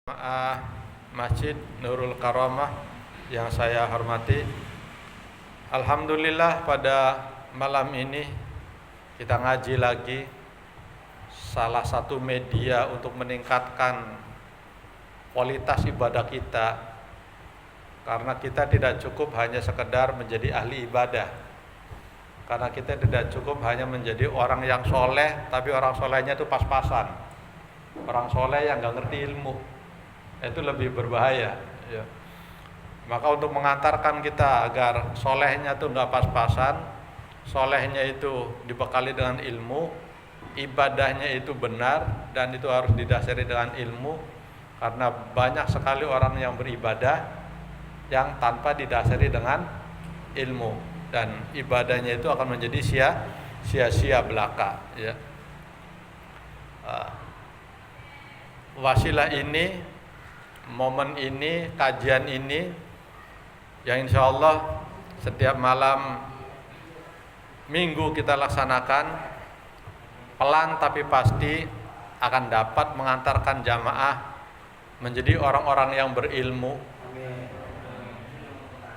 Jamaah Masjid Nurul Karamah yang saya hormati, alhamdulillah pada malam ini kita ngaji lagi, salah satu media untuk meningkatkan kualitas ibadah kita, karena kita tidak cukup hanya sekedar menjadi ahli ibadah, karena kita tidak cukup hanya menjadi orang yang soleh, tapi orang solehnya itu pas-pasan, orang soleh yang nggak ngerti ilmu, itu lebih berbahaya ya. Maka untuk mengantarkan kita agar solehnya itu nggak pas-pasan, solehnya itu dibekali dengan ilmu, ibadahnya itu benar, dan itu harus didasari dengan ilmu, karena banyak sekali orang yang beribadah yang tanpa didasari dengan ilmu, dan ibadahnya itu akan menjadi sia-sia belaka ya. Wasilah ini, momen ini, kajian ini yang insya Allah setiap malam minggu kita laksanakan, pelan tapi pasti akan dapat mengantarkan jamaah menjadi orang-orang yang berilmu,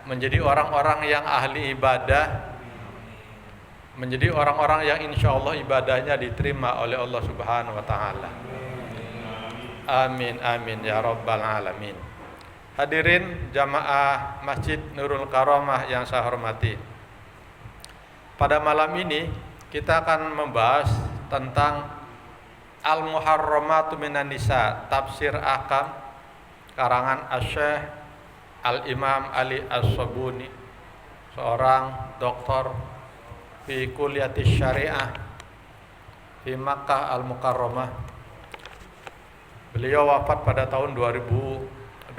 menjadi orang-orang yang ahli ibadah, menjadi orang-orang yang insya Allah ibadahnya diterima oleh Allah Subhanahu wa Ta'ala. Amin amin ya rabbal alamin. Hadirin jamaah Masjid Nurul Karamah yang saya hormati, pada malam ini kita akan membahas tentang Al-Muharramatu Minan Nisa, Tafsir Ahkam, karangan Asy-Syaikh Al-Imam Ali As-Sabuni, seorang doktor di Kuliatis Syariah di Makkah Al-Mukarramah. Beliau wafat pada tahun 2021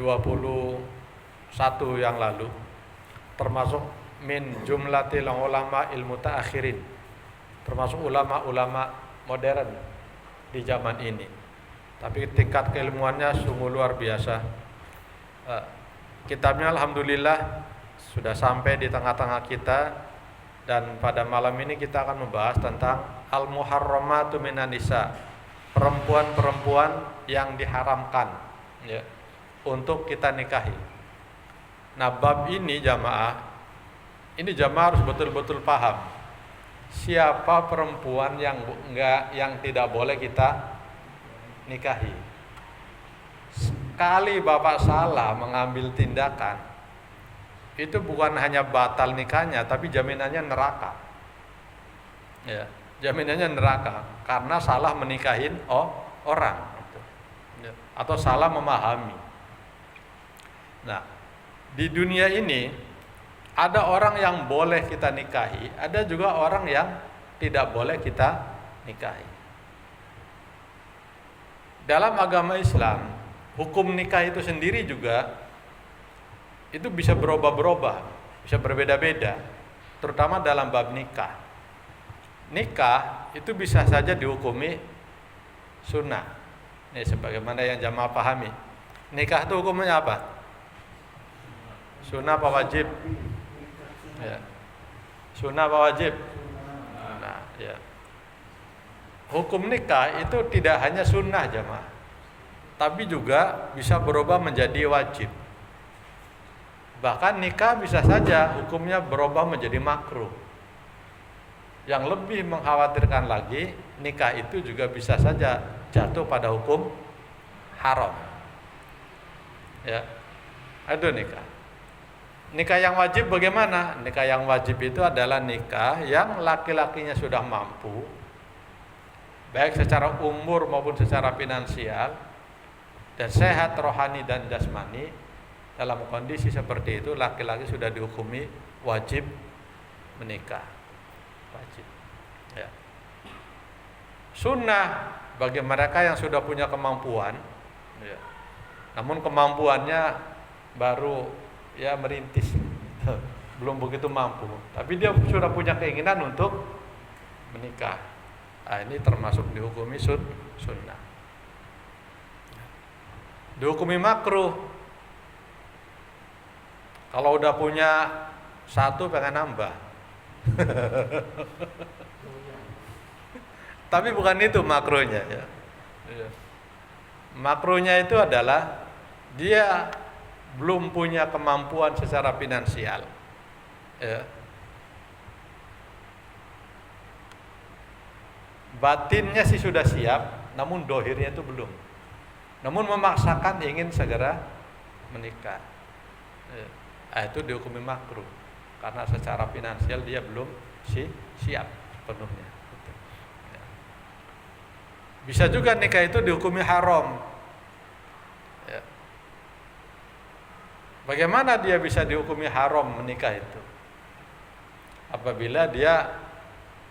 yang lalu, termasuk min jumlatil ulama ilmu ta'akhirin, termasuk ulama-ulama modern di zaman ini. Tapi tingkat keilmuannya sungguh luar biasa. Kitabnya alhamdulillah sudah sampai di tengah-tengah kita, dan pada malam ini kita akan membahas tentang Al-Muharramatu Minan Nisa, perempuan-perempuan yang diharamkan ya, untuk kita nikahi. Nah, bab ini jamaah harus betul-betul paham siapa perempuan yang tidak boleh kita nikahi. Sekali bapak salah mengambil tindakan, itu bukan hanya batal nikahnya, tapi jaminannya neraka ya, jaminannya neraka karena salah menikahin orang gitu, atau salah memahami. Nah, di dunia ini ada orang yang boleh kita nikahi, ada juga orang yang tidak boleh kita nikahi. Dalam agama Islam, hukum nikah itu sendiri juga itu bisa berubah-berubah, bisa berbeda-beda, terutama dalam bab nikah. Nikah itu bisa saja dihukumi sunnah. Ini sebagaimana yang jamaah pahami. Nikah itu hukumnya apa? Sunnah apa wajib? Ya. Sunnah apa wajib? Nah, ya. Hukum nikah itu tidak hanya sunnah jamaah, tapi juga bisa berubah menjadi wajib. Bahkan nikah bisa saja hukumnya berubah menjadi makruh. Yang lebih mengkhawatirkan lagi, nikah itu juga bisa saja jatuh pada hukum haram. Ya, itu nikah. Nikah yang wajib bagaimana? Nikah yang wajib itu adalah nikah yang laki-lakinya sudah mampu, baik secara umur maupun secara finansial, dan sehat rohani dan jasmani. Dalam kondisi seperti itu, laki-laki sudah dihukumi wajib menikah. Wajib. Ya. Sunnah bagi mereka yang sudah punya kemampuan, ya, namun kemampuannya baru ya merintis, belum begitu mampu, tapi dia sudah punya keinginan untuk menikah. Nah, ini termasuk dihukumi sunnah. Dihukumi makruh kalau udah punya satu pengen nambah. Tapi bukan itu makruhnya ya. Makruhnya itu adalah dia belum punya kemampuan secara finansial. Ya. Batinnya sih sudah siap, namun dohirnya itu belum. Namun memaksakan ingin segera menikah. Ya. Itu dihukumi makruh karena secara finansial dia belum siap sepenuhnya. Ya. Bisa juga nikah itu dihukumi haram. Ya. Bagaimana dia bisa dihukumi haram menikah itu? Apabila dia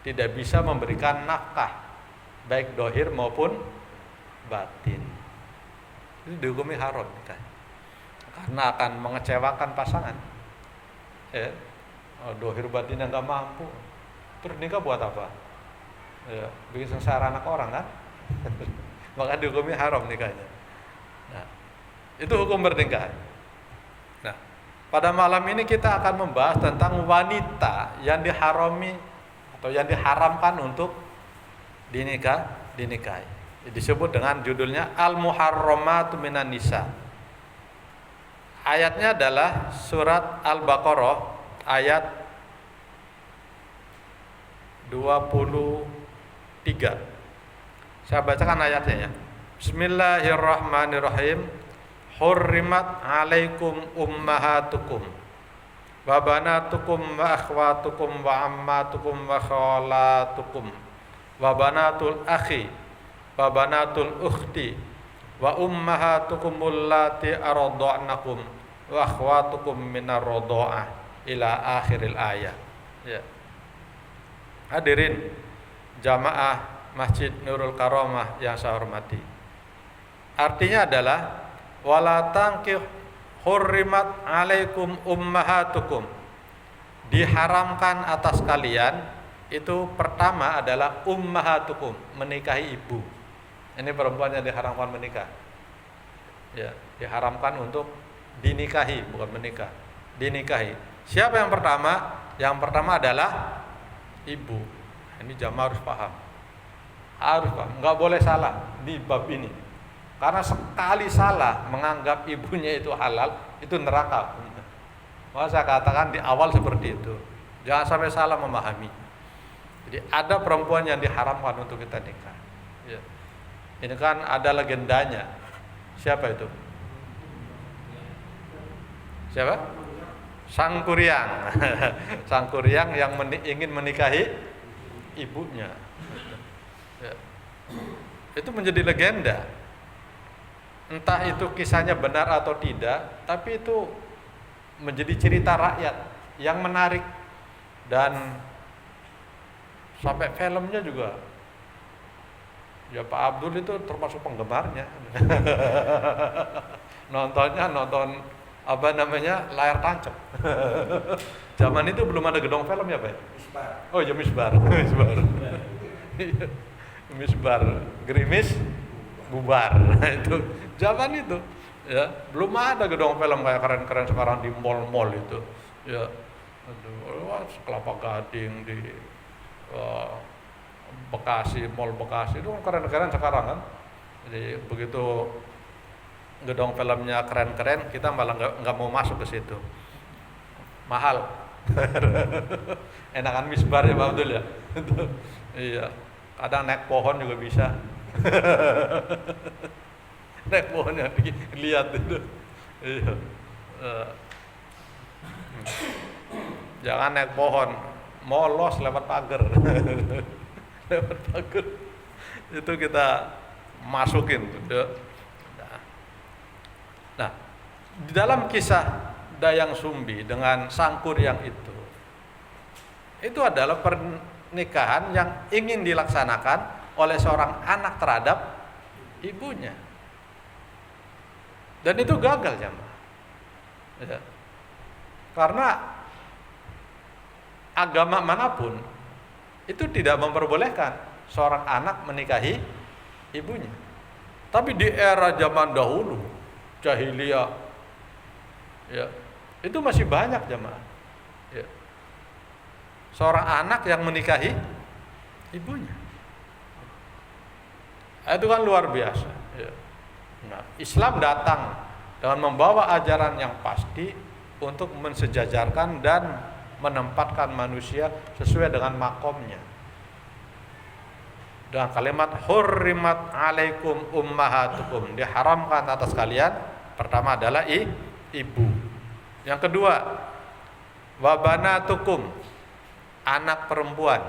tidak bisa memberikan nafkah baik dohir maupun batin, itu dihukumi haram nikah karena akan mengecewakan pasangan. Ya. Dohir batinnya nggak mampu, terus nikah buat apa? Ya, bikin sengsara anak orang kan? Maka dihukumi haram nikahnya. Nah, itu hukum bernikah. Nah, pada malam ini kita akan membahas tentang wanita yang diharami atau yang diharamkan untuk dinikahi. Disebut dengan judulnya Al-Muharramatu Minan Nisa. Ayatnya adalah surat Al-Baqarah ayat 23. Saya bacakan ayatnya ya. Bismillahirrahmanirrahim. Hurrimat alaikum ummahatukum wa banatukum wa akhwatukum wa ammatukum wa khalatukum wa banatul akhi wa banatul ukhti wa ummahatukum allati arda'nakum wa akhwatukum minar radha'ah ila akhiril ayat. Ya. Hadirin jamaah Masjid Nurul Karamah yang saya hormati. Artinya adalah wala tankih hurrimat alaikum ummahatukum, diharamkan atas kalian. Itu pertama adalah ummahatukum, menikahi ibu. Ini perempuan yang diharamkan menikah. Ya, diharamkan untuk dinikahi, bukan menikah. Dinikahi. Siapa yang pertama? Yang pertama adalah ibu. Ini jamaah harus paham. Harus paham, nggak boleh salah di bab ini. Karena sekali salah menganggap ibunya itu halal, itu neraka. Maka saya katakan di awal seperti itu. Jangan sampai salah memahami. Jadi ada perempuan yang diharamkan untuk kita nikah. Ya. Ini kan ada legendanya. Siapa itu? Siapa? Sang Kuryang. Sang Kuryang yang ingin menikahi ibunya. Ya. Itu menjadi legenda. Entah itu kisahnya benar atau tidak, tapi itu menjadi cerita rakyat yang menarik, dan sampai filmnya juga. Ya Pak Abdul itu termasuk penggemarnya. Nonton apa namanya, layar tancap. Zaman itu belum ada gedung film ya Pak? Misbar. Oh ya Misbar. Misbar, gerimis, bubar. Itu zaman itu ya, belum ada gedung film kayak keren-keren sekarang di mall-mall itu ya. Kelapa Gading di Bekasi, mall Bekasi itu keren-keren sekarang kan. Jadi begitu gedung filmnya keren-keren, kita malah nggak mau masuk ke situ, mahal. Enakan Misbar ya Pak Abdul ya. Iya, kadang naik pohon juga bisa. Naik pohon yang dilihat itu. Iya. Jangan naik pohon, molos lewat pagar. Lewat pagar itu kita masukin. Nah, di dalam kisah Dayang Sumbi dengan Sang Kuryang itu adalah pernikahan yang ingin dilaksanakan oleh seorang anak terhadap ibunya. Dan itu gagal jamaah. Ya. Karena agama manapun itu tidak memperbolehkan seorang anak menikahi ibunya. Tapi di era zaman dahulu, jahiliyah, ya, itu masih banyak jamaah. Ya. Seorang anak yang menikahi ibunya. Itu kan luar biasa. Ya. Nah, Islam datang dengan membawa ajaran yang pasti untuk mensejajarkan dan menempatkan manusia sesuai dengan makomnya. Dengan kalimat hurrimat alaikum ummahatukum, diharamkan atas kalian, pertama adalah ibu. Yang kedua, wabanatukum, anak perempuan.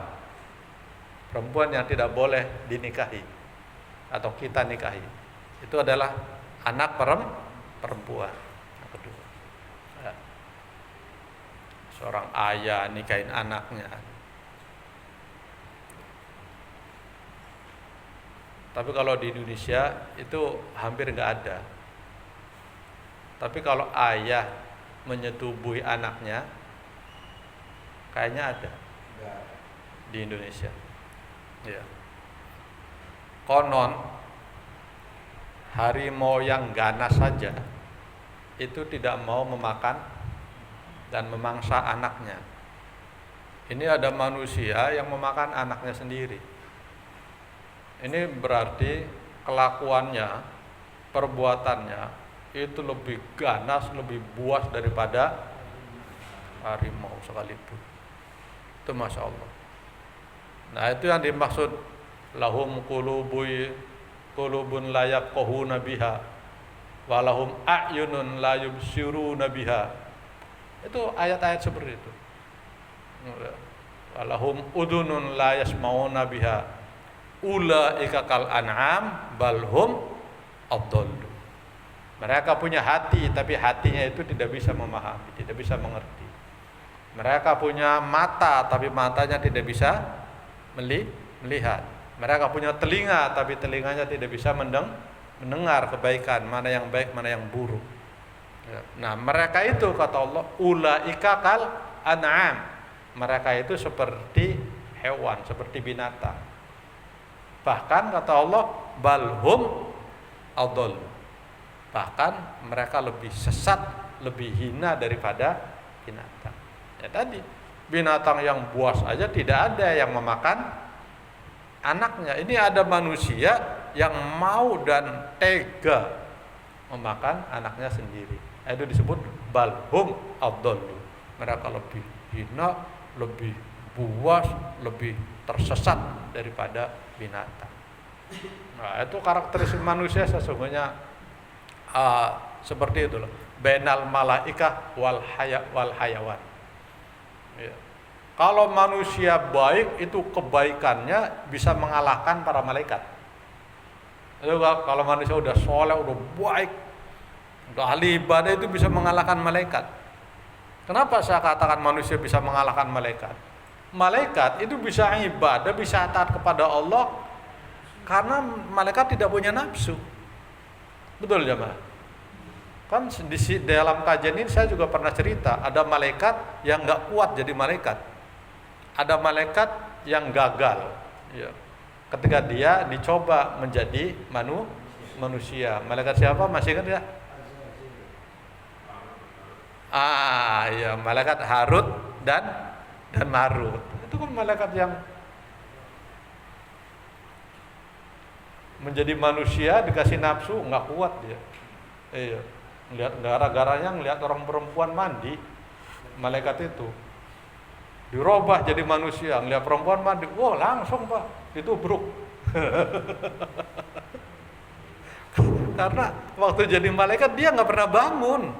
Perempuan yang tidak boleh dinikahi atau kita nikahi. Itu adalah anak perempuan. Yang kedua. Ya. Seorang ayah nikahin anaknya. Tapi kalau di Indonesia itu hampir nggak ada. Tapi kalau ayah menyetubuhi anaknya, kayaknya ada di Indonesia. Ya. Konon harimau yang ganas saja itu tidak mau memakan dan memangsa anaknya. Ini ada manusia yang memakan anaknya sendiri. Ini berarti kelakuannya, perbuatannya itu lebih ganas, lebih buas daripada harimau sekalipun. Itu Masya Allah. Nah, itu yang dimaksud lahum qulubun la yafqahuna biha wa lahum a'yunun la yubsiruna biha. Itu ayat-ayat seperti itu. Wa lahum udunun la yasmauna biha ulaika kal an'am bal hum adallu. Mereka punya hati, tapi hatinya itu tidak bisa memahami, tidak bisa mengerti. Mereka punya mata, tapi matanya tidak bisa melihat. Mereka punya telinga, tapi telinganya tidak bisa mendengar kebaikan, mana yang baik, mana yang buruk. Nah, mereka itu kata Allah, ulaika kal an'am. Mereka itu seperti hewan, seperti binatang. Bahkan kata Allah, balhum adall. Bahkan mereka lebih sesat, lebih hina daripada binatang. Ya tadi, binatang yang buas aja tidak ada yang memakan anaknya. Ini ada manusia yang mau dan tega memakan anaknya sendiri. Itu disebut balhum adallu. Mereka lebih hina, lebih buas, lebih tersesat daripada binatang. Nah, itu karakteristik manusia sesungguhnya seperti itu loh. Bainal malaikah wal hayawan. Ya. Kalau manusia baik itu kebaikannya bisa mengalahkan para malaikat. Itu kalau manusia udah soleh, udah baik, udah ahli ibadah itu bisa mengalahkan malaikat. Kenapa saya katakan manusia bisa mengalahkan malaikat? Malaikat itu bisa ibadah, bisa taat kepada Allah karena malaikat tidak punya nafsu. Betul jemaah? Kan di dalam kajian ini saya juga pernah cerita, ada malaikat yang nggak kuat jadi malaikat, ada malaikat yang gagal. Ya. Ketika dia dicoba menjadi manusia, malaikat siapa? Masih ingat ya? Ya, malaikat Harut dan Marut. Itu kan malaikat yang menjadi manusia dikasih nafsu nggak kuat dia. Iya. Ngelihat gara-garanya ngelihat orang perempuan mandi, malaikat itu dirubah jadi manusia, ngelihat perempuan mandi, wah langsung Pak ditubruk. Karena waktu jadi malaikat dia nggak pernah bangun,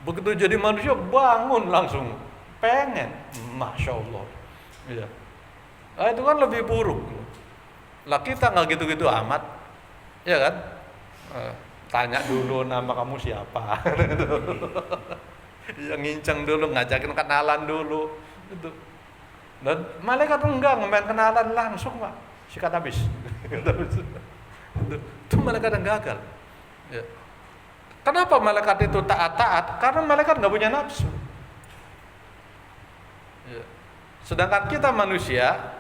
begitu jadi manusia bangun langsung, pengen, Masya Allah. Iya. Nah, itu kan lebih buruk. Lah kita nggak gitu-gitu amat, ya kan? Tanya dulu nama kamu siapa, yang nginceng dulu, ngajakin kenalan dulu, itu. Dan malaikat enggak ngemain kenalan langsung Pak, sikat habis. Itu malaikat yang gagal. Ya. Kenapa malaikat itu taat? Karena malaikat nggak punya nafsu. Ya. Sedangkan kita manusia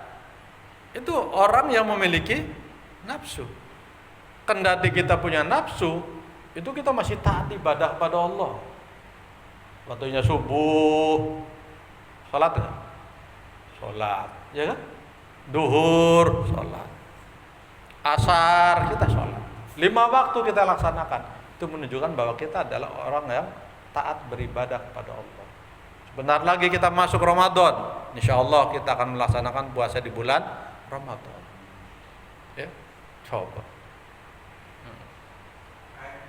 itu orang yang memiliki nafsu. Kendati kita punya nafsu, itu kita masih taat ibadah pada Allah. Waktunya subuh, sholat nggak? Sholat, ya kan? Duhur, sholat. Asar, kita sholat. 5 waktu kita laksanakan. Itu menunjukkan bahwa kita adalah orang yang taat beribadah kepada Allah. Sebentar lagi kita masuk Ramadan. Insya Allah kita akan melaksanakan puasa di bulan Ramadan. Ya, coba.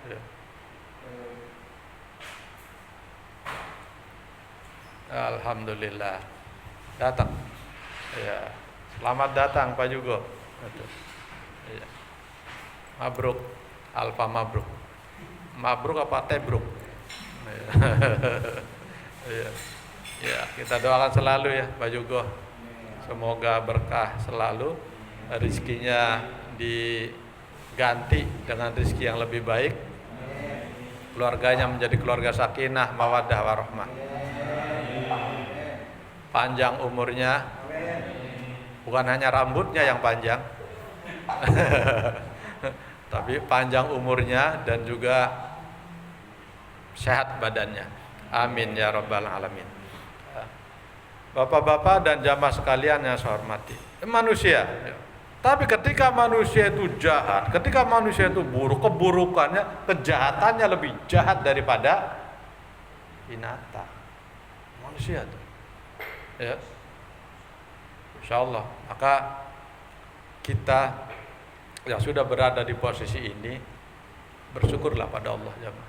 Ya. Alhamdulillah. Datang. Ya. Selamat datang Pak Jugo. Ya. Mabruk. Alfa mabruk. Mabruk apa tebruk? Ya. Ya, kita doakan selalu ya Pak Jugo. Semoga berkah selalu, rezekinya diganti dengan rezeki yang lebih baik, keluarganya menjadi keluarga sakinah, mawaddah, warahmah, panjang umurnya, bukan hanya rambutnya yang panjang tapi panjang umurnya dan juga sehat badannya. Amin ya rabbal alamin. Bapak-bapak dan jamaah sekalian yang saya hormati, manusia. Tapi ketika manusia itu jahat, ketika manusia itu buruk, keburukannya, kejahatannya lebih jahat daripada binatang. Manusia itu. Ya. Insyaallah, maka kita yang sudah berada di posisi ini bersyukurlah pada Allah jemaah.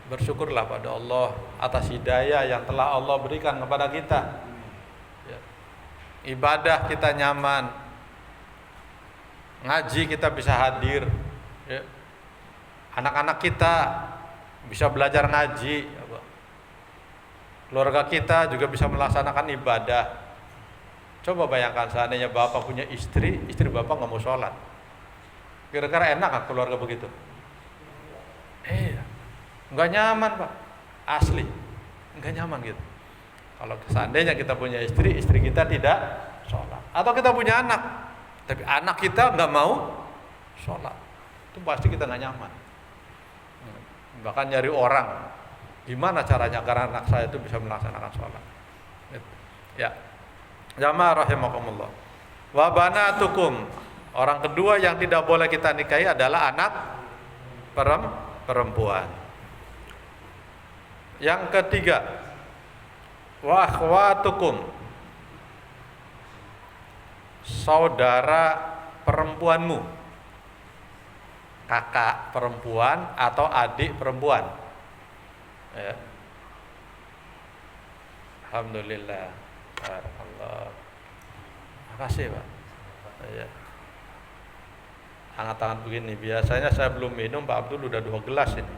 Bersyukurlah pada Allah atas hidayah yang telah Allah berikan kepada kita. Ya. Ibadah kita nyaman, ngaji kita bisa hadir. Ya. Anak-anak kita bisa belajar ngaji. Keluarga kita juga bisa melaksanakan ibadah. Coba bayangkan seandainya bapak punya istri bapak nggak mau sholat. Kira-kira enak kan keluarga begitu? Nggak nyaman Pak, asli nggak nyaman gitu. Kalau seandainya kita punya istri kita tidak sholat, atau kita punya anak tapi anak kita nggak mau sholat, itu pasti kita nggak nyaman. Bahkan nyari orang, gimana caranya agar anak saya itu bisa melaksanakan sholat. Ya, jamaah rahimakumullah. Wa banatukum, orang kedua yang tidak boleh kita nikahi adalah anak perempuan. Yang ketiga, wa akhwatukum, saudara perempuanmu, kakak perempuan atau adik perempuan. Ya. Alhamdulillah. Barakallah. Makasih Pak. Ya. Angkat tangan begini. Biasanya saya belum minum, Pak Abdul udah 2 gelas ini.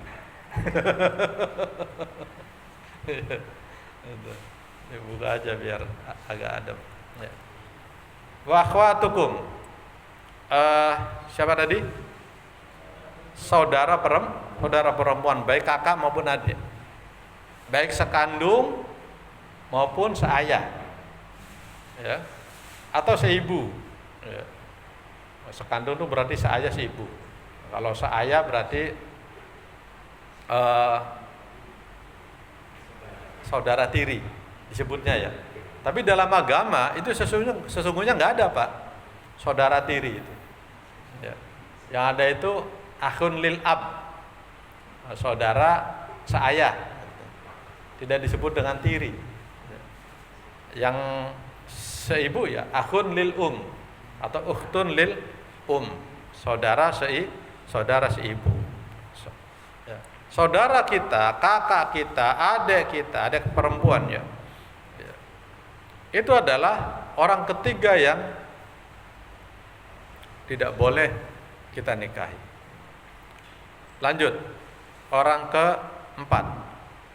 Buka aja biar agak adem. Ya. Wa akhwatukum, siapa tadi? Saudara perempuan, baik kakak maupun adik, baik sekandung maupun seayah, ya, atau seibu. Ya. Sekandung itu berarti seayah seibu. Kalau seayah berarti saudara tiri disebutnya ya. Tapi dalam agama itu sesungguhnya nggak ada Pak saudara tiri itu. Ya. Yang ada itu akhun lil ab, saudara seayah, tidak disebut dengan tiri. Yang seibu ya akhun lil atau ukhtun lil saudara seibu. Saudara kita, kakak kita, adik perempuan ya. Itu adalah orang ketiga yang tidak boleh kita nikahi. Lanjut, orang keempat,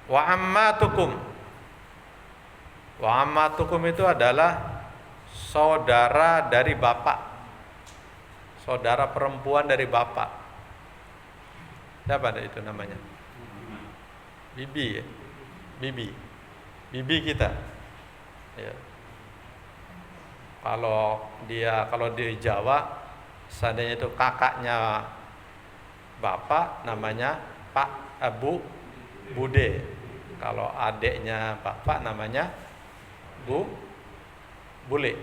wa ammatukum. Wa ammatukum itu adalah saudara dari bapak, saudara perempuan dari bapak. Siapa ada itu namanya? Bibi ya? Bibi kita ya. Kalau di Jawa seandainya itu kakaknya bapak namanya Pak Bu Bude. Kalau adiknya bapak namanya Bule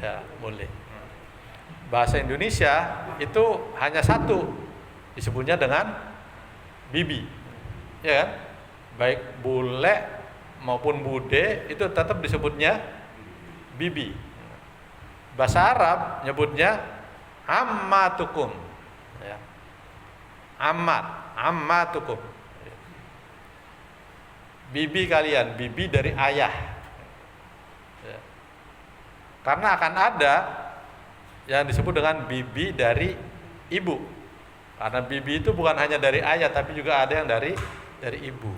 ya, Bule. Bahasa Indonesia itu hanya satu, disebutnya dengan bibi, ya kan? Baik bule maupun bude itu tetap disebutnya bibi. Bahasa Arab nyebutnya ammatukum, ya. Ammatukum. Bibi kalian, bibi dari ayah. Ya. Karena akan ada yang disebut dengan bibi dari ibu. Karena bibi itu bukan hanya dari ayah, tapi juga ada yang dari ibu.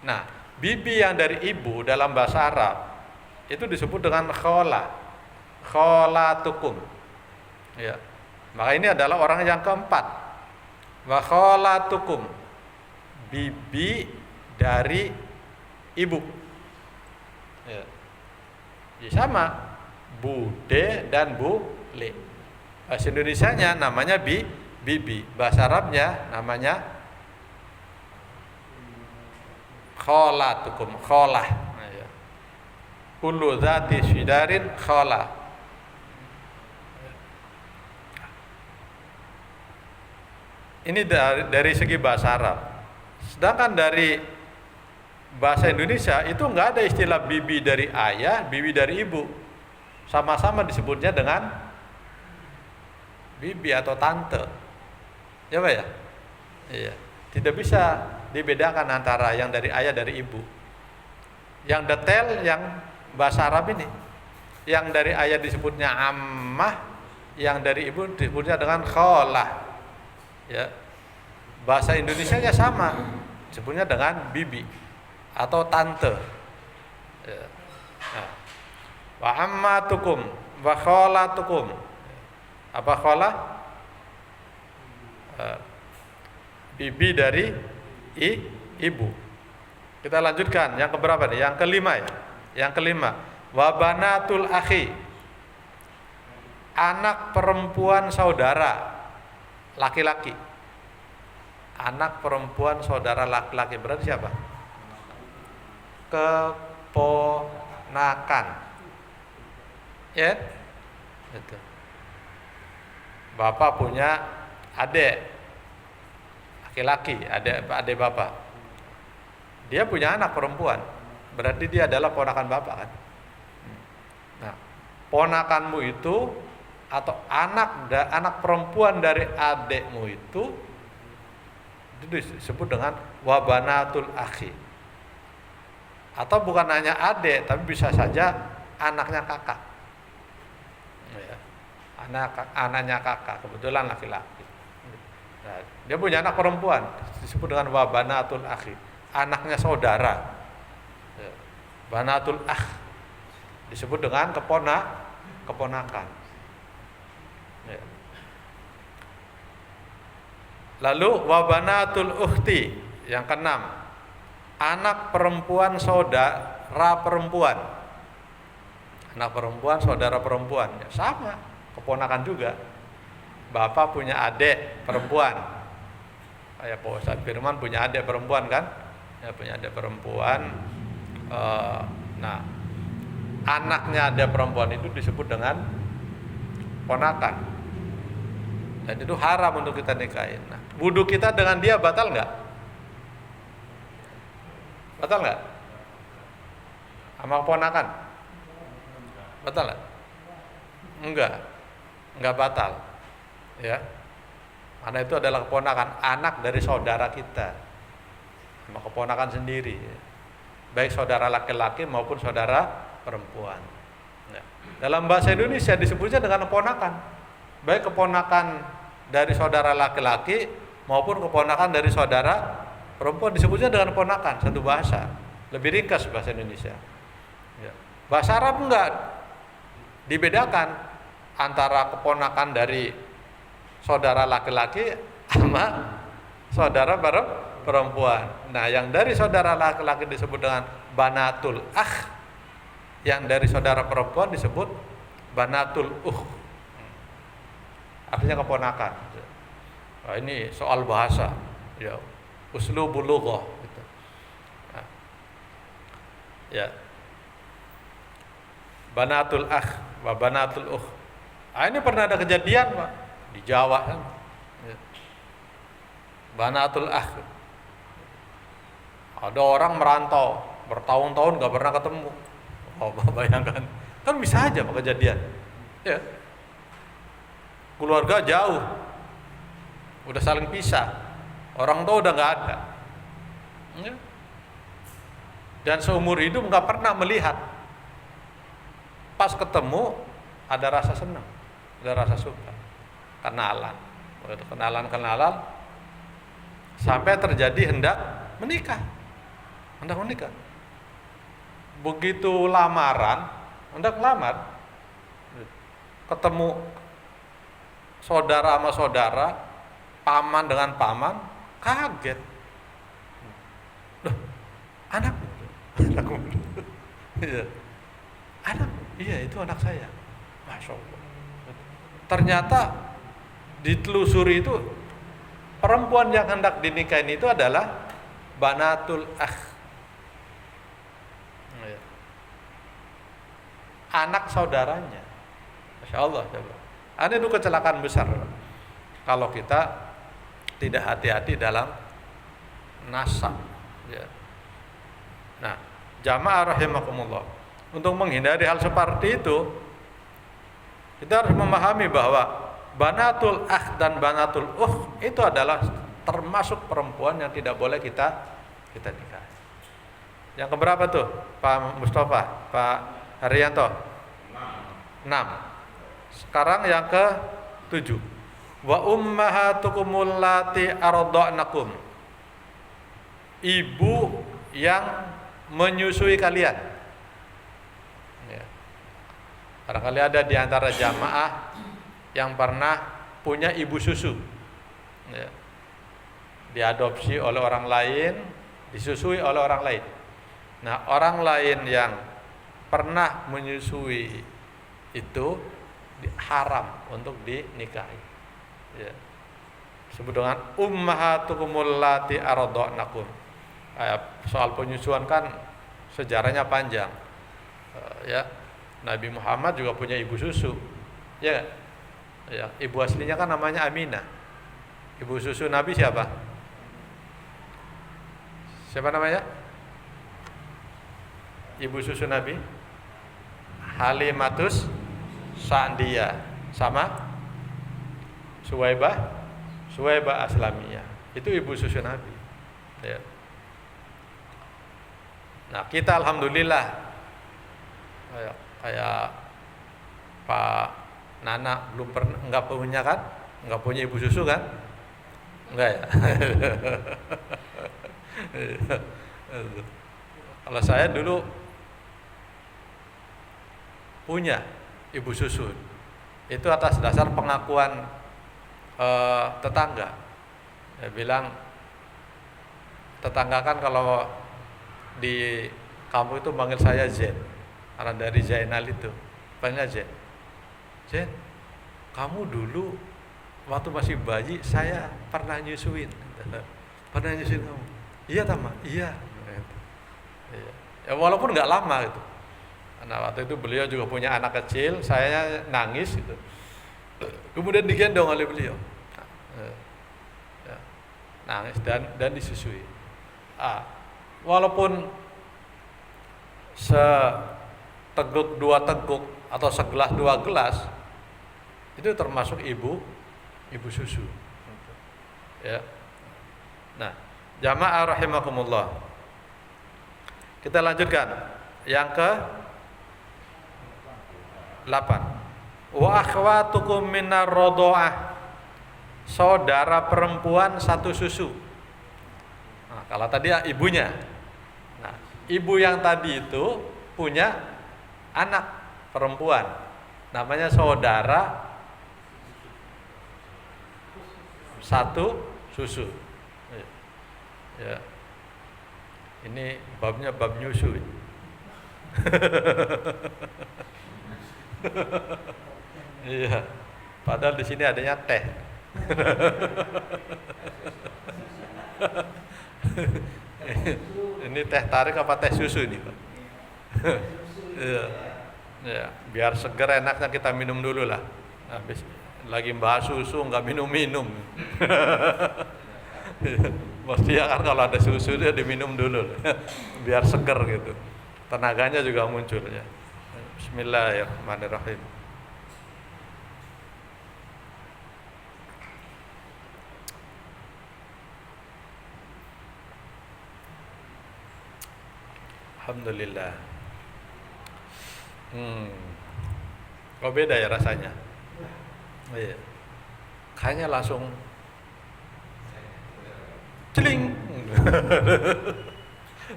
Nah, bibi yang dari ibu dalam bahasa Arab itu disebut dengan kholatukum. Ya. Maka ini adalah orang yang keempat. Wa kholatukum, bibi dari ibu. Ya. Ya sama, bude dan bule. Bahasa Indonesianya namanya bibi. Bahasa Arabnya namanya kholatukum, kholah. Ya. Kullu dzati syidarin kholah. Ini dari segi bahasa Arab. Sedangkan dari bahasa Indonesia itu nggak ada istilah bibi dari ayah, bibi dari ibu. Sama-sama disebutnya dengan bibi atau tante. Ya Pak ya? Iya. Tidak bisa dibedakan antara yang dari ayah dari ibu. Yang detail yang bahasa Arab ini. Yang dari ayah disebutnya ammah, yang dari ibu disebutnya dengan kholah. Ya. Bahasa Indonesianya sama, disebutnya dengan bibi atau tante. Ya. Nah. Wa ammatukum wa kholatukum. Apa kholah? Bibi dari ibu. Kita lanjutkan yang keberapa nih? Yang kelima ya. Yang kelima, wa banatul akhi. Anak perempuan saudara laki-laki. Anak perempuan saudara laki-laki berarti siapa? Keponakan. Ya? Gitu. Bapak punya adik laki-laki, adik bapak. Dia punya anak perempuan. Berarti dia adalah ponakan bapak kan? Nah, ponakanmu itu atau anak perempuan dari adikmu itu disebut dengan wabanatul akhi. Atau bukan hanya adik, tapi bisa saja anaknya kakak. Ya. Anaknya kakak, kebetulan laki-laki. Nah, dia punya anak perempuan, disebut dengan wabanatul akhi, anaknya saudara. Ya. Banatul akh disebut dengan keponakan. Ya. Lalu wabanatul ukhti yang keenam, anak perempuan saudara perempuan. Anak perempuan saudara perempuan, ya sama, keponakan juga. Bapak punya adik perempuan. Kayak Pak Ustadz Firman punya adik perempuan kan? Ya punya adik perempuan. Nah, anaknya adik perempuan itu disebut dengan ponakan. Dan itu haram untuk kita nikahin. Nah, wudu kita dengan dia batal nggak? Batal nggak? Sama keponakan? Batal nggak? Enggak batal. Ya, karena itu adalah keponakan, anak dari saudara kita, sama keponakan sendiri, baik saudara laki-laki maupun saudara perempuan. Ya. Dalam bahasa Indonesia disebutnya dengan keponakan, baik keponakan dari saudara laki-laki maupun keponakan dari saudara perempuan disebutnya dengan keponakan, satu bahasa, lebih ringkas bahasa Indonesia. Ya. Bahasa Arab enggak dibedakan antara keponakan dari saudara laki-laki sama saudara perempuan. Nah, yang dari saudara laki-laki disebut dengan banatul akh, yang dari saudara perempuan disebut banatul artinya keponakan. Nah, ini soal bahasa, ya, uslubul lughah gitu. Nah, ya, banatul akh wa banatul Nah, ini pernah ada kejadian Pak di Jawa kan. Ya. banatul akh. Ada orang merantau bertahun-tahun nggak pernah ketemu. Oh, bayangkan, kan bisa aja kejadian. Ya, keluarga jauh, udah saling pisah, orang tua udah nggak ada. Ya. Dan seumur hidup nggak pernah melihat. Pas ketemu ada rasa senang, ada rasa suka, kenalan, begitu kenalan sampai terjadi hendak menikah. Begitu lamaran, hendak lamar, ketemu saudara sama saudara, paman dengan paman, kaget. Loh, anak, iya, iya itu anak saya, masya Allah. Ternyata ditelusuri itu perempuan yang hendak dinikahin itu adalah banatul akh, anak saudaranya. Masya Allah, coba. Ini itu kecelakaan besar kalau kita tidak hati-hati dalam nasab. Ya. Nah, jamaah rahimakumullah, untuk menghindari hal seperti itu, kita harus memahami bahwa banatul akh dan banatul itu adalah termasuk perempuan yang tidak boleh kita nikahi. Yang keberapa tuh, Pak Mustafa, Pak Haryanto? 6. Sekarang yang ke-7. Wa ummahatukumul lati arda'nakum. Ibu yang menyusui kalian. Ya. Barangkali ada di antara jamaah yang pernah punya ibu susu. Ya. Diadopsi oleh orang lain, disusui oleh orang lain. Nah, orang lain yang pernah menyusui itu haram untuk dinikahi. Ya. Disebut dengan ummahatukumul lati arda'nakum. Soal penyusuan kan sejarahnya panjang. Ya. Nabi Muhammad juga punya ibu susu. Ya. Ya, ibu aslinya kan namanya Aminah. Ibu susu Nabi siapa? Siapa namanya? Ibu susu Nabi Halimatus Sa'diyah sama Suwaibah Aslamiyah. Itu ibu susu Nabi. Ya. Nah, kita alhamdulillah kayak Pak Nana belum pernah, nggak punya kan? Nggak punya ibu susu kan? Enggak ya? Kalau saya dulu punya ibu susu, itu atas dasar pengakuan tetangga. Dia bilang, tetangga kan kalau di kampung itu manggil saya Zen, karena dari Zainal itu, panggilnya Zen. Zen, kamu dulu waktu masih bayi saya pernah nyusuin. Pernah nyusuin kamu? Iya Tama, iya. Ya walaupun nggak lama gitu. Karena waktu itu beliau juga punya anak kecil, saya nangis gitu. Kemudian digendong oleh beliau, nangis dan disusui. Walaupun seteguk 2 teguk atau segelas 2 gelas, itu termasuk ibu susu. Ya. Nah, jamaah rahimakumullah. Kita lanjutkan yang ke 8. Wa akhwatukum minar radha'ah. Saudara perempuan satu susu. Nah, kalau tadi ibunya. Nah, ibu yang tadi itu punya anak perempuan. Namanya saudara satu susu. Ya. Ini babnya bab nyusu. Iya. Padahal di sini adanya teh. Ini teh tarik apa teh susu ini, Pak? Iya. Ya, biar seger enaknya kita minum dulu lah. Habis lagi bahas susu nggak minum-minum. Mestinya kan kalau ada susu dia diminum dulu biar seger gitu, tenaganya juga muncul ya. Bismillahirrahmanirrahim. Alhamdulillah. Kok beda ya rasanya? Iya. Kayaknya langsung celing.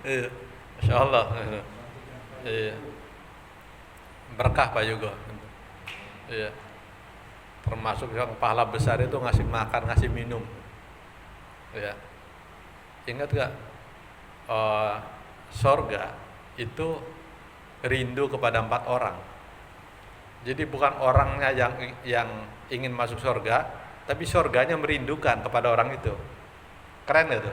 Iya. Masya Allah. Iya. Berkah Pak Yugo. Iya. Termasuk yang pahala besar itu ngasih makan, ngasih minum. Iya. Ingat gak? Sorga itu rindu kepada 4 orang. Jadi bukan orangnya yang ingin masuk surga, tapi surganya merindukan kepada orang itu. Keren gitu.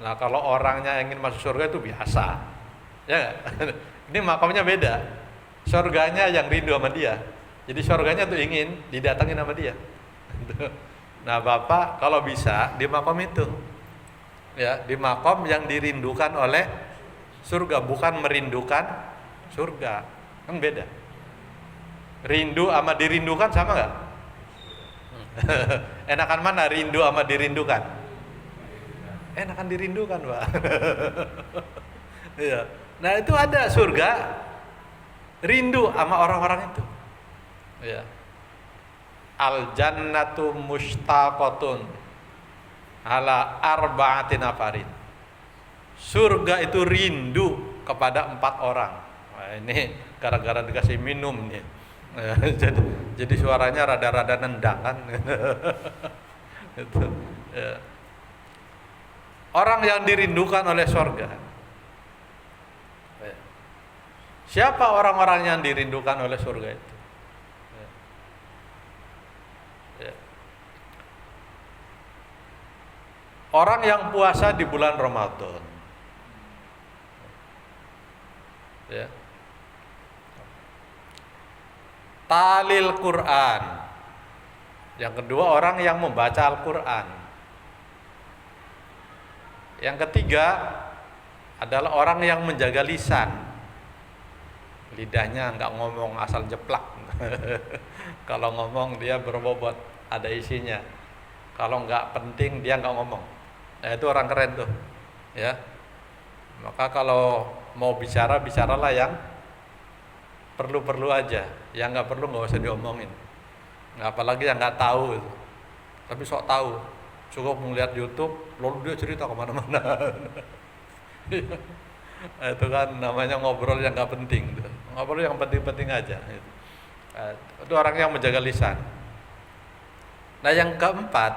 Nah kalau orangnya ingin masuk surga itu biasa, ya gak? Ini makamnya beda. Surganya yang rindu sama dia. Jadi surganya tuh ingin didatangin sama dia. Nah Bapak kalau bisa di makam itu, ya di makam yang dirindukan oleh surga, bukan merindukan surga, kan beda. Rindu sama dirindukan sama nggak? Enakan mana rindu sama dirindukan? Enakan dirindukan Pak. Iya. Nah itu ada surga rindu sama orang-orang itu. Ya. Al jannatu mustaqatun ala arba'ati nafarin. Surga itu rindu kepada 4 orang. Wah, ini gara-gara dikasih minum nih. Jadi suaranya rada-rada nendang kan. Itu. Ya. Orang yang dirindukan oleh surga. Ya. Siapa orang-orang yang dirindukan oleh surga itu? Ya. Orang yang puasa di bulan Ramadan. Ya. Talil Quran. Yang kedua orang yang membaca Al-Quran. Yang ketiga adalah orang yang menjaga lisan. Lidahnya nggak ngomong asal jeplak. Kalau ngomong dia berbobot, ada isinya. Kalau nggak penting dia nggak ngomong. Nah itu orang keren tuh, ya. Maka kalau mau bicara, bicaralah yang perlu-perlu aja. Yang nggak perlu nggak usah diomongin. Apalagi yang nggak tahu itu. Tapi sok tahu. Cukup melihat YouTube, lalu dia cerita kemana-mana. Itu kan namanya ngobrol yang nggak penting. Ngobrol yang penting-penting aja. Itu orang yang menjaga lisan. Nah yang keempat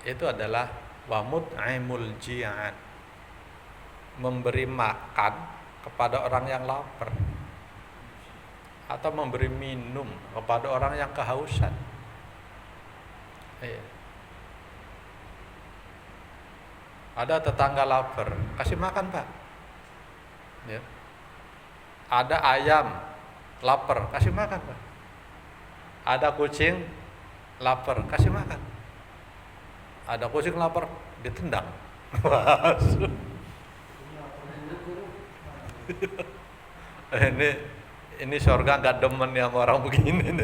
itu adalah wamut'imul ji'an, memberi makan kepada orang yang lapar atau memberi minum kepada orang yang kehausan. Ada tetangga lapar, kasih makan Pak. Ya. Ada ayam lapar, kasih makan Pak. Ada kucing lapar, kasih makan. Ada kucing lapar, ditendang. ini surga nggak demen ya sama orang begini.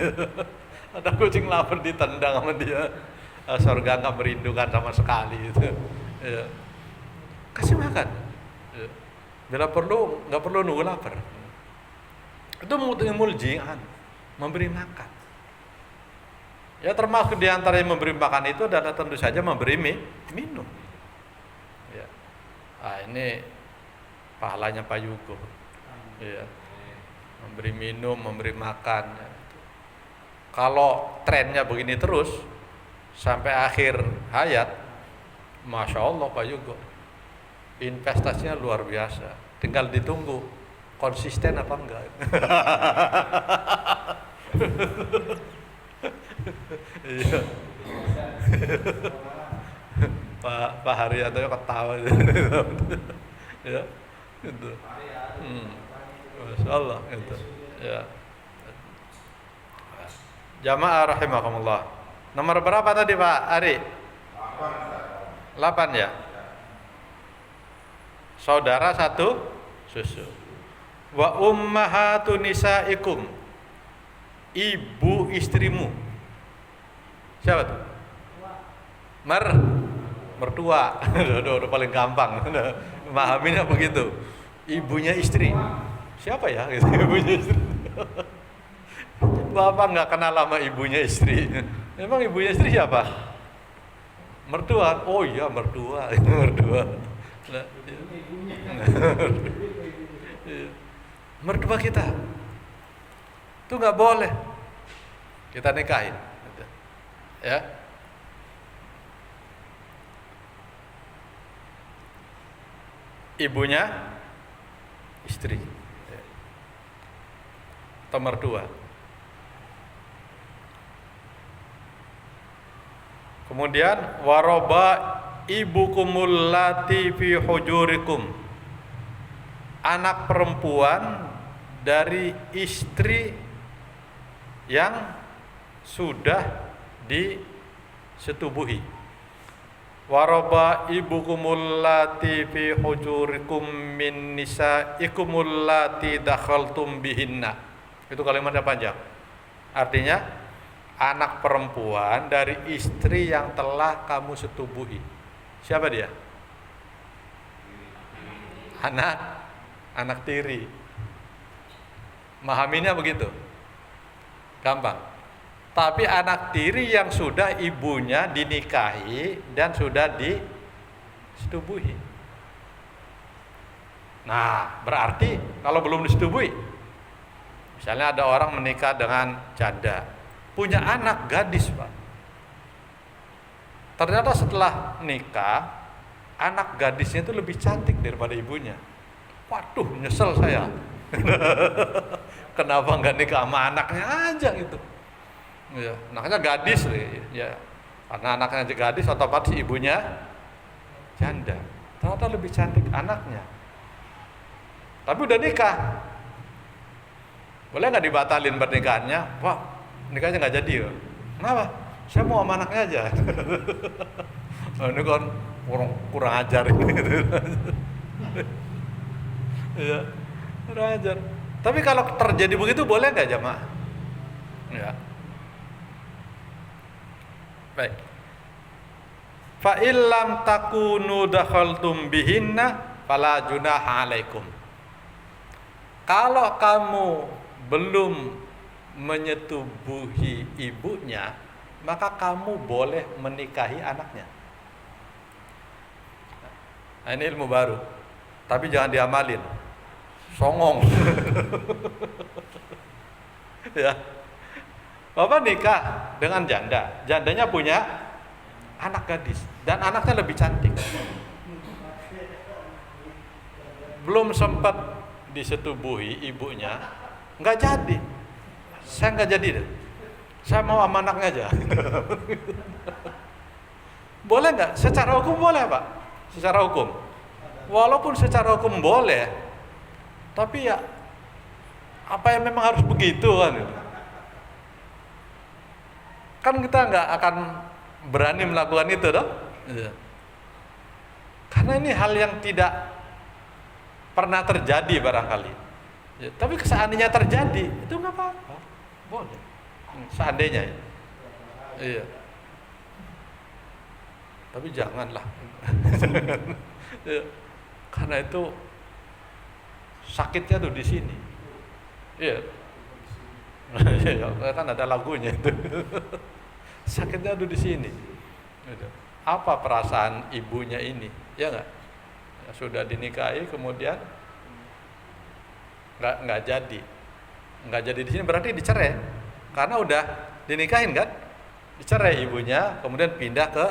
Ada kucing lapar ditendang sama dia. Surga nggak merindukan sama sekali itu. Ya. Kasih makan. Ya. Bila perlu nggak perlu nunggu lapar. Itu mut'imul ji'an, memberi makan. Ya termasuk di antara yang memberi makan itu adalah tentu saja memberi minum. Ya. Ini pahalanya Pak Yugo. Ya. Memberi minum, memberi makan. Ya. Kalau trennya begini terus sampai akhir hayat, Masya Allah Pak Yugo, investasinya luar biasa. Tinggal ditunggu konsisten apa enggak. Iya. Pak Haryanto ketawa. Ya, gitu. Masya Allah, gitu. Ya. Jamaah rahimakumullah. Nomor berapa tadi Pak Ari? 8 ya. Saudara satu susu. Wa ummahatu nisaikum, ibu istrimu. Siapa tuh? Mertua. Udah paling gampang. Memahaminya begitu. Ibunya istri. Siapa ya? Gitu, ibunya istri. Bapak nggak kenal sama ibunya istri. Emang ibunya istri siapa? Mertua. Oh iya, mertua. Mertua. Nah, mertua kita itu nggak boleh kita nikahin, ya. Ibunya istri atau mertua. Kemudian waroba ibukumul lati fi hujurikum, anak perempuan dari istri yang sudah disetubuhi. Waroba ibukumul lati fi hujurikum min nisaikumul lati dakhaltum bihinna. Itu kalimatnya panjang. Artinya anak perempuan dari istri yang telah kamu setubuhi. Siapa dia? Anak tiri. Memahaminya begitu gampang. Tapi anak tiri yang sudah ibunya dinikahi dan sudah disetubuhi. Nah, berarti kalau belum disetubuhi, misalnya ada orang menikah dengan janda, punya anak gadis, Pak. Ternyata setelah nikah, anak gadisnya itu lebih cantik daripada ibunya. Waduh, nyesel saya. Kenapa nggak nikah sama anaknya aja gitu? Ya, anaknya gadis, ya. Karena anaknya gadis, otomatis ibunya janda. Ternyata lebih cantik anaknya. Tapi udah nikah. Boleh nggak dibatalin pernikahannya? Wah, nikahnya nggak jadi ya. Kenapa? Saya mau sama anaknya aja. Ini kan kurang ajar gitu. Ya, kurang ajar. Tapi kalau terjadi begitu boleh nggak jamaah? Ya. Baik. Fa illam takunu dakhaltum bihinna fala junaha alaikum. Kalau kamu belum menyetubuhi ibunya, maka kamu boleh menikahi anaknya. Nah, ini ilmu baru, tapi jangan diamalin, songong. Ya, Bapak nikah dengan janda, jandanya punya anak gadis dan anaknya lebih cantik. Belum sempat disetubuhi ibunya, nggak jadi. Saya nggak jadi deh. Saya mau sama anaknya aja. Boleh nggak? Secara hukum boleh, Pak. Secara hukum. Walaupun secara hukum boleh, tapi ya apa yang memang harus begitu kan? Kan kita nggak akan berani melakukan itu, dong? Karena ini hal yang tidak pernah terjadi barangkali. Ya, tapi seandainya terjadi, itu nggak apa-apa, boleh. Seandainya, ya. Iya. Tapi janganlah. Ya. Karena itu sakitnya tuh di sini. Iya. Ya, kan ada lagunya itu. Sakitnya tuh di sini. Apa perasaan ibunya ini? Ya nggak? Ya, sudah dinikahi kemudian nggak jadi di sini berarti dicerai karena udah dinikahin kan, dicerai ibunya kemudian pindah ke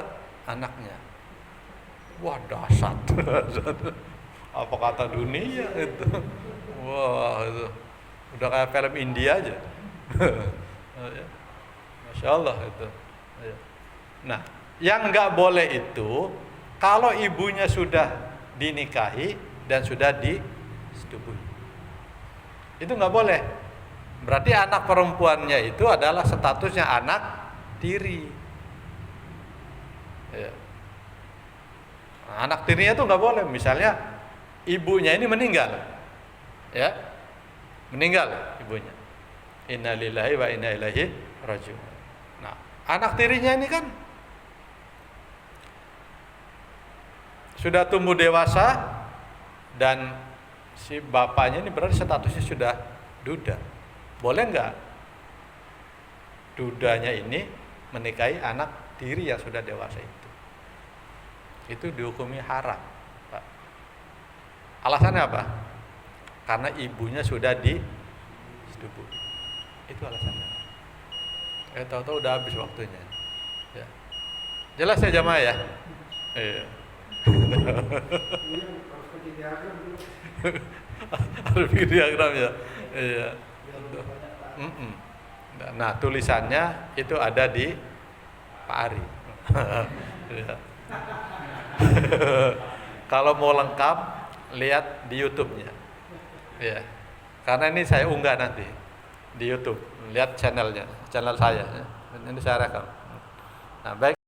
anaknya. Wah, dahsyat. Apa kata dunia itu? Wah, itu udah kayak film India aja. Masya Allah itu. Nah, yang nggak boleh itu kalau ibunya sudah dinikahi dan sudah disetubuhi. Itu nggak boleh. Berarti anak perempuannya itu adalah statusnya anak tiri. Ya. Nah, anak tirinya itu nggak boleh. Misalnya ibunya ini meninggal, ya, meninggal ibunya. Inna lillahi wa inna ilaihi raji'un. Nah, anak tirinya ini kan sudah tumbuh dewasa dan si bapaknya ini berarti statusnya sudah duda. Boleh nggak dudanya ini menikahi anak tiri yang sudah dewasa itu? Itu dihukumi haram, Pak. Alasannya apa? Karena ibunya sudah disetubui. Itu alasannya. Tahu-tahu udah habis waktunya. Ya. Jelas ya jamaah ya? Iya. Harus bikin diagram ya. Iya. Nah, tulisannya itu ada di Pak Ari. Iya. Kalau mau lengkap, lihat di YouTube-nya. Ya. Karena ini saya unggah nanti di YouTube. Lihat channelnya, channel saya. Ini saya rekam. Nah, baik.